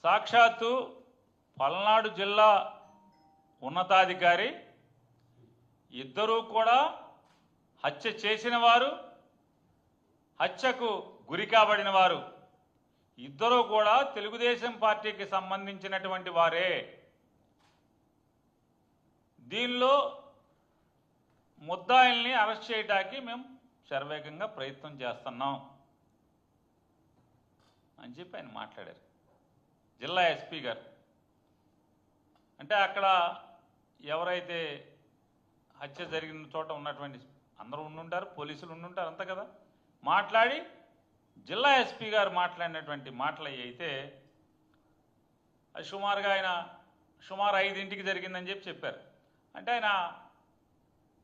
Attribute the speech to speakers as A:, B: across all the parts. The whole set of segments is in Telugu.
A: సాక్షాత్తు పల్నాడు జిల్లా ఉన్నతాధికారి ఇద్దరూ కూడా హత్య చేసిన వారు, హత్యకు గురి కాబడిన వారు ఇద్దరూ కూడా తెలుగుదేశం పార్టీకి సంబంధించినటువంటి వారే. దీనిలో ముద్దాయిల్ని అరెస్ట్ చేయడానికి మేము శరవేగంగా ప్రయత్నం చేస్తున్నాం అని చెప్పి ఆయన మాట్లాడారు. జిల్లా ఎస్పీ గారు అంటే అక్కడ ఎవరైతే హత్య జరిగిన చోట ఉన్నటువంటి అందరూ ఉండుంటారు, పోలీసులు ఉండుంటారు అంతా కదా. మాట్లాడి జిల్లా ఎస్పీ గారు మాట్లాడినటువంటి మాటలు అయితే అది సుమారుగా ఆయన 5ంటికి జరిగిందని చెప్పారు. అంటే ఆయన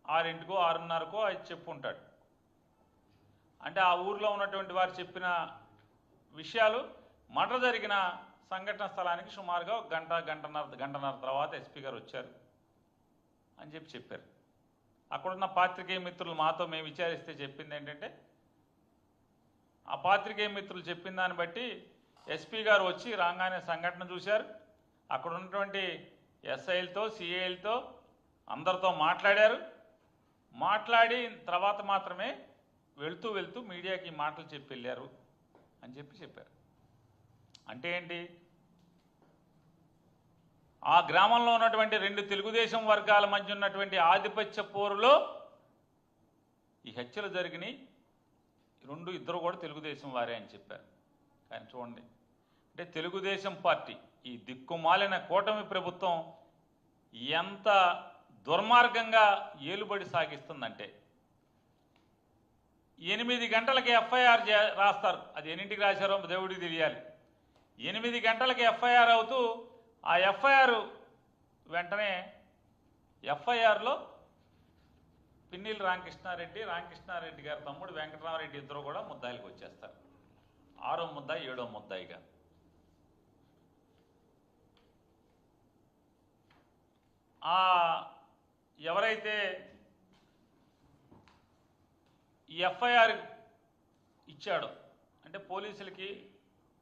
A: 6ంటికో 6:30కో అది చెప్పుంటాడు. అంటే ఆ ఊర్లో ఉన్నటువంటి వారు చెప్పిన విషయాలు మర్డర్ జరిగిన సంఘటన స్థలానికి సుమారుగా గంటన్నర తర్వాత ఎస్పీ గారు వచ్చారు అని చెప్పారు. అక్కడున్న పాత్రికేయ మిత్రులు మాతో మేము విచారిస్తే చెప్పింది ఏంటంటే, ఆ పాత్రికేయ మిత్రులు చెప్పిన దాన్ని బట్టి ఎస్పీ గారు వచ్చి రాగానే సంఘటన చూశారు. అక్కడ ఉన్నటువంటి ఎస్ఐలతో, సిఐలతో అందరితో మాట్లాడారు. మాట్లాడి తర్వాత మాత్రమే వెళ్తూ మీడియాకి ఈ మాటలు చెప్పి వెళ్ళారు అని చెప్పారు. అంటే ఏంటి, ఆ గ్రామంలో ఉన్నటువంటి 2 తెలుగుదేశం వర్గాల మధ్య ఉన్నటువంటి ఆధిపత్య పోరులో ఈ హత్యలు జరిగినాయి. ఇద్దరు కూడా తెలుగుదేశం వారే అని చెప్పారు. కానీ చూడండి, అంటే తెలుగుదేశం పార్టీ ఈ దిక్కుమాలిన కూటమి ప్రభుత్వం ఎంత దుర్మార్గంగా ఏలుబడి సాగిస్తుందంటే 8 గంటలకి ఎఫ్ఐఆర్ రాస్తారు. అది ఎన్నింటికి రాశారో దేవుడికి తెలియాలి. 8 గంటలకి ఎఫ్ఐఆర్ అవుతూ ఆ ఎఫ్ఐఆర్ వెంటనే ఎఫ్ఐఆర్లో పిన్నెల్లి రామకృష్ణారెడ్డి గారి తమ్ముడు వెంకటరామరెడ్డి ఇద్దరు కూడా ముద్దాయిలకు వచ్చేస్తారు. 6వ ముద్దాయి 7వ ముద్దాయిగా. ఎవరైతే ఈ ఎఫ్ఐఆర్ ఇచ్చాడో, అంటే పోలీసులకి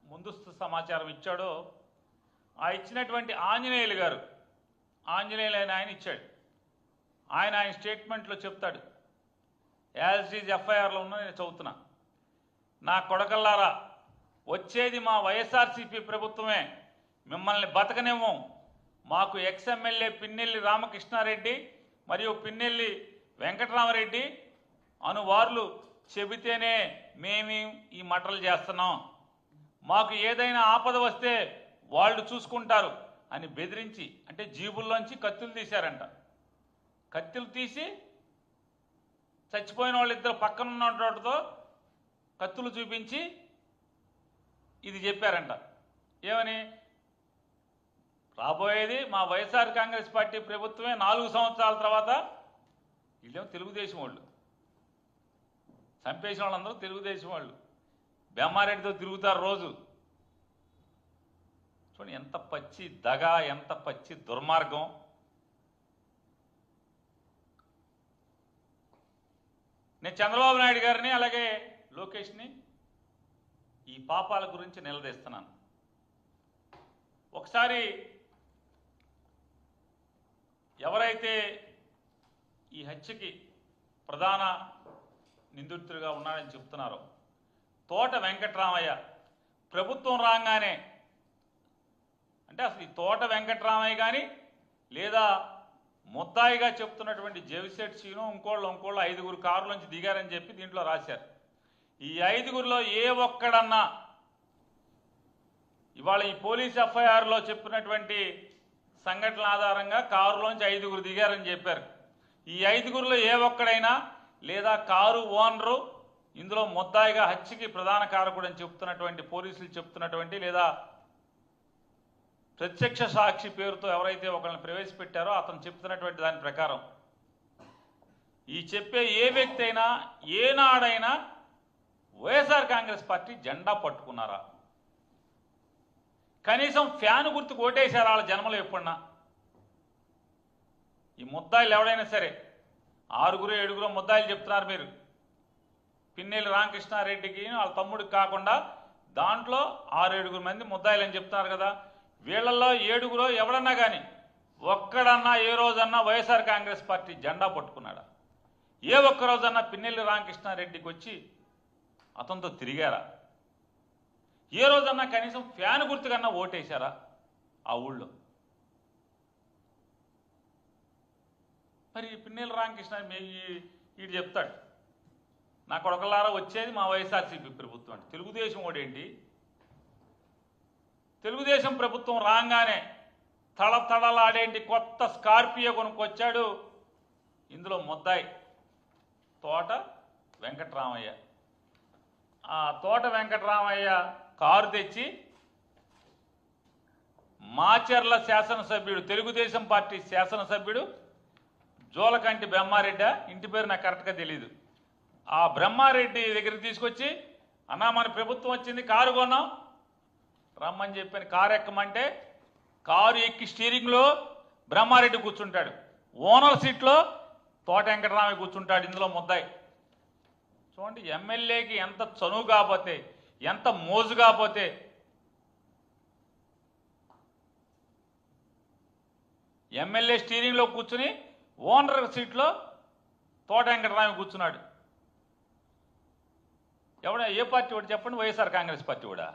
A: ముందస్తు సమాచారం ఇచ్చాడో, ఆ ఇచ్చినటువంటి ఆంజనేయులు ఆయన ఇచ్చాడు. ఆయన స్టేట్మెంట్లో చెప్తాడు, యాజ్ ఈజ్ ఎఫ్ఐఆర్లో ఉన్న నేను చదువుతున్నా. నా కొడకల్లారా, వచ్చేది మా వైఎస్ఆర్సీపీ ప్రభుత్వమే, మిమ్మల్ని బతకనేమో. మాకు ఎక్స్ఎమ్మెల్యే పిన్నెల్లి రామకృష్ణారెడ్డి మరియు పిన్నెల్లి వెంకటరామరెడ్డి అనువార్లు చెబితేనే మేము ఈ మటలు చేస్తున్నాం. మాకు ఏదైనా ఆపద వస్తే వాళ్ళు చూసుకుంటారు అని బెదిరించి, అంటే జీబుల్లోంచి కత్తులు తీశారంట. కత్తులు తీసి చచ్చిపోయిన వాళ్ళిద్దరు పక్కన ఉన్నతో కత్తులు చూపించి ఇది చెప్పారంట. ఏమని, రాబోయేది మా వైఎస్ఆర్ కాంగ్రెస్ పార్టీ ప్రభుత్వమే 4 సంవత్సరాల తర్వాత. వీళ్ళేమో తెలుగుదేశం వాళ్ళు, చంపేసిన వాళ్ళందరూ తెలుగుదేశం వాళ్ళు, బెమ్మారెడ్డితో తిరుగుతారు రోజు. చూడండి ఎంత పచ్చి దగా, ఎంత పచ్చి దుర్మార్గం. నేను చంద్రబాబు నాయుడు గారిని అలాగే లోకేష్ని ఈ పాపాల గురించి నిలదీస్తున్నాను. ఒకసారి ఎవరైతే ఈ హత్యకి ప్రధాన నిందితుడిగా ఉన్నాడని చెప్తున్నారో తోట వెంకటరామయ్య, ప్రభుత్వం రాగానే, అంటే అసలు ఈ తోట వెంకటరామయ్య కానీ లేదా ముద్దాయిగా చెప్తున్నటువంటి జేవిశెట్టి సీను ఇంకోళ్ళు 5 కారులోంచి దిగారని చెప్పి దీంట్లో రాశారు. ఈ 5లో ఏ ఒక్కడన్నా ఇవాళ ఈ పోలీస్ ఎఫ్ఐఆర్లో చెప్పినటువంటి సంఘటనల ఆధారంగా కారులోంచి 5 దిగారని చెప్పారు. ఈ 5లో ఏ ఒక్కడైనా లేదా కారు ఓనరు ఇందులో ముద్దాయిగా హత్యకి ప్రధాన కారకుడు అని చెప్తున్నటువంటి పోలీసులు చెప్తున్నటువంటి లేదా ప్రత్యక్ష సాక్షి పేరుతో ఎవరైతే ఒకరిని ప్రవేశపెట్టారో అతను చెప్తున్నటువంటి దాని ప్రకారం ఈ చెప్పే ఏ వ్యక్తి అయినా ఏనాడైనా వైఎస్ఆర్ కాంగ్రెస్ పార్టీ జెండా పట్టుకున్నారా? కనీసం ఫ్యాన్ గుర్తుకు ఓటేశారా వాళ్ళ జన్మలో ఎప్పుడన్నా? ఈ ముద్దాయిలు ఎవడైనా సరే 6 7 ముద్దాయిలు చెప్తున్నారు మీరు. పిన్నెల్లి రామకృష్ణారెడ్డికి వాళ్ళ తమ్ముడికి కాకుండా దాంట్లో 6-7 మంది ముద్దాయిలని చెప్తున్నారు కదా, వీళ్ళల్లో 7 ఎవడన్నా కానీ ఒక్కడన్నా ఏ రోజన్నా వైఎస్ఆర్ కాంగ్రెస్ పార్టీ జెండా పట్టుకున్నాడా? ఏ ఒక్క రోజన్నా పిన్నెల్లి రామకృష్ణారెడ్డికి వచ్చి అతనితో తిరిగారా? ఏ రోజన్నా కనీసం ఫ్యాన్ గుర్తుకన్నా ఓటేశారా ఆ ఊళ్ళో? మరి పిన్నెల్లి రామకృష్ణ వీడు చెప్తాడు, నా కొడకలారా వచ్చేది మా వైఎస్ఆర్సీపీ ప్రభుత్వం అంటే. తెలుగుదేశం ఓడేంటి? తెలుగుదేశం ప్రభుత్వం రాగానే తడతడలాడేంటి కొత్త స్కార్పియో కొనుక్కొచ్చాడు. ఇందులో ముద్దాయి తోట వెంకటరామయ్య. ఆ తోట వెంకటరామయ్య కారు తెచ్చి మాచర్ల శాసనసభ్యుడు, తెలుగుదేశం పార్టీ శాసనసభ్యుడు జోలకంటి బ్రహ్మారెడ్డి, ఇంటి పేరు నాకు కరెక్ట్గా తెలీదు, ఆ బ్రహ్మారెడ్డి దగ్గరికి తీసుకొచ్చి, అన్నా మన ప్రభుత్వం వచ్చింది, కారు కొన్నాం రమ్మని చెప్పాను. కారు ఎక్కమంటే కారు ఎక్కి స్టీరింగ్లో బ్రహ్మారెడ్డి కూర్చుంటాడు, ఓనర్ సీట్లో తోట వెంకటరామయ్య కూర్చుంటాడు. ఇందులో ముద్దాయి. చూడండి, ఎమ్మెల్యేకి ఎంత చనువు కాకపోతే, ఎంత మోజు కాకపోతే ఎమ్మెల్యే స్టీరింగ్లో కూర్చుని ఓనర్ సీట్లో తోట వెంకటరామయ్య కూర్చున్నాడు. ఎవడ ఏ పార్టీ వాడు చెప్పండి? వైఎస్ఆర్ కాంగ్రెస్ పార్టీ కూడా.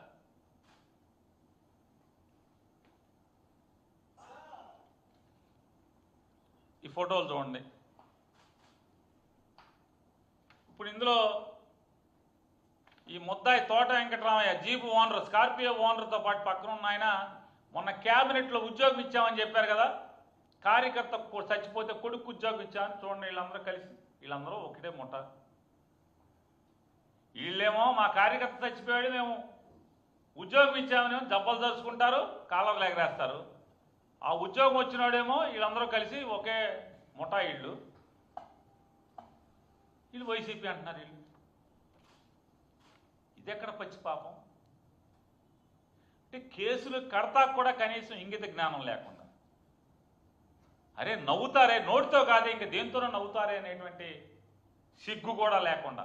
A: ఈ ఫోటోలు చూడండి. ఇప్పుడు ఇందులో ఈ ముద్దాయి తోట వెంకటరామయ్య జీపు ఓనర్, స్కార్పియో ఓనర్తో పాటు పక్కన ఉన్న ఆయన మొన్న క్యాబినెట్లో ఉద్యోగం ఇచ్చామని చెప్పారు కదా, కార్యకర్త చచ్చిపోతే కొడుకు ఉద్యోగం ఇచ్చామని. చూడండి, వీళ్ళందరూ కలిసి, వీళ్ళందరూ ఒకటే ముఠ. వీళ్ళేమో మా కార్యకర్త చచ్చిపోయాడు, మేము ఉద్యోగం ఇచ్చామని జబ్బలు దరుచుకుంటారు, కాలర్లు ఎగరేస్తారు. ఆ ఉద్యోగం వచ్చినాడేమో వీళ్ళందరూ కలిసి ఒకే ముఠా. వీళ్ళు వైసీపీ అంటున్నారు. వీళ్ళు ఇదెక్కడ పచ్చి పాపం? అంటే కేసులు కడతా కూడా కనీసం ఇంగిత జ్ఞానం లేకుండా, అరే నవ్వుతారే, నోటితో కాదే ఇంక దేంతోనో నవ్వుతారే అనేటువంటి సిగ్గు కూడా లేకుండా.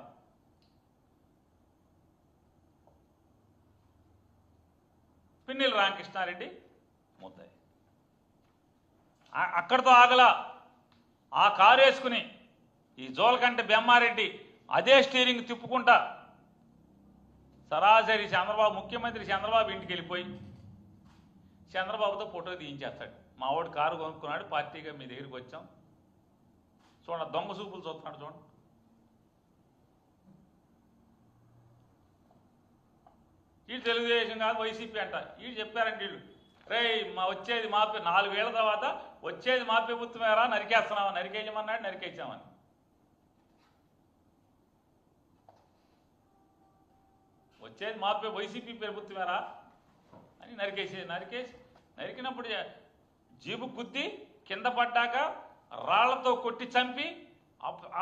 A: పిన్నెల్లి రామకృష్ణారెడ్డి ముద్దాయి. అక్కడితో ఆగలా, ఆ కారు వేసుకుని ఈ జోలకంటి బెమ్మారెడ్డి అదే స్టీరింగ్ తిప్పుకుంటా సరాసరి చంద్రబాబు, ముఖ్యమంత్రి చంద్రబాబు ఇంటికి వెళ్ళిపోయి చంద్రబాబుతో ఫోటో తీయించేస్తాడు. మా వాడు కారు కొనుక్కున్నాడు, పార్టీగా మీ దగ్గరికి వచ్చాం, చూడండి దొంగ చూపులు చూస్తున్నాడు. చూడండి, వీళ్ళు తెలుగుదేశం కాదు వైసీపీ అంట. వీళ్ళు చెప్పారండి, వీళ్ళు రే మా వచ్చేది మా 4 ఏళ్ల తర్వాత వచ్చేది మా ప్రభుత్వమేరా, నరికేస్తున్నామని. నరికేయమన్నాడు, నరికేసామని. వచ్చేది మా వైసీపీ ప్రభుత్వమేరా అని నరికినప్పుడు జీబు గుద్ది కింద పడ్డాక రాళ్లతో కొట్టి చంపి,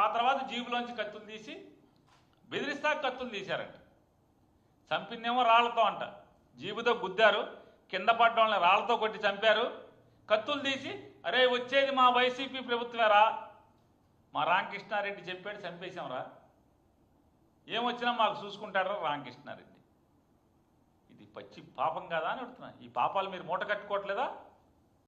A: ఆ తర్వాత జీబులోంచి కత్తులు తీసి బెదిరిస్తా కత్తులు తీశారంట. చంపిందేమో రాళ్లతో అంట, జీబుతో గుద్దారు, కింద పడ్డ వాళ్ళని రాళ్లతో కొట్టి చంపారు, కత్తులు తీసి అరే వచ్చేది మా వైసీపీ ప్రభుత్వమేరా, మా రామకృష్ణారెడ్డి చెప్పాడు చంపేశాంరా, ఏమొచ్చినా మాకు చూసుకుంటాడరా రామకృష్ణారెడ్డి. ఇది పచ్చి పాపం కదా అని అడుగుతున్నా. ఈ పాపాలు మీరు మూట కట్టుకోవట్లేదా?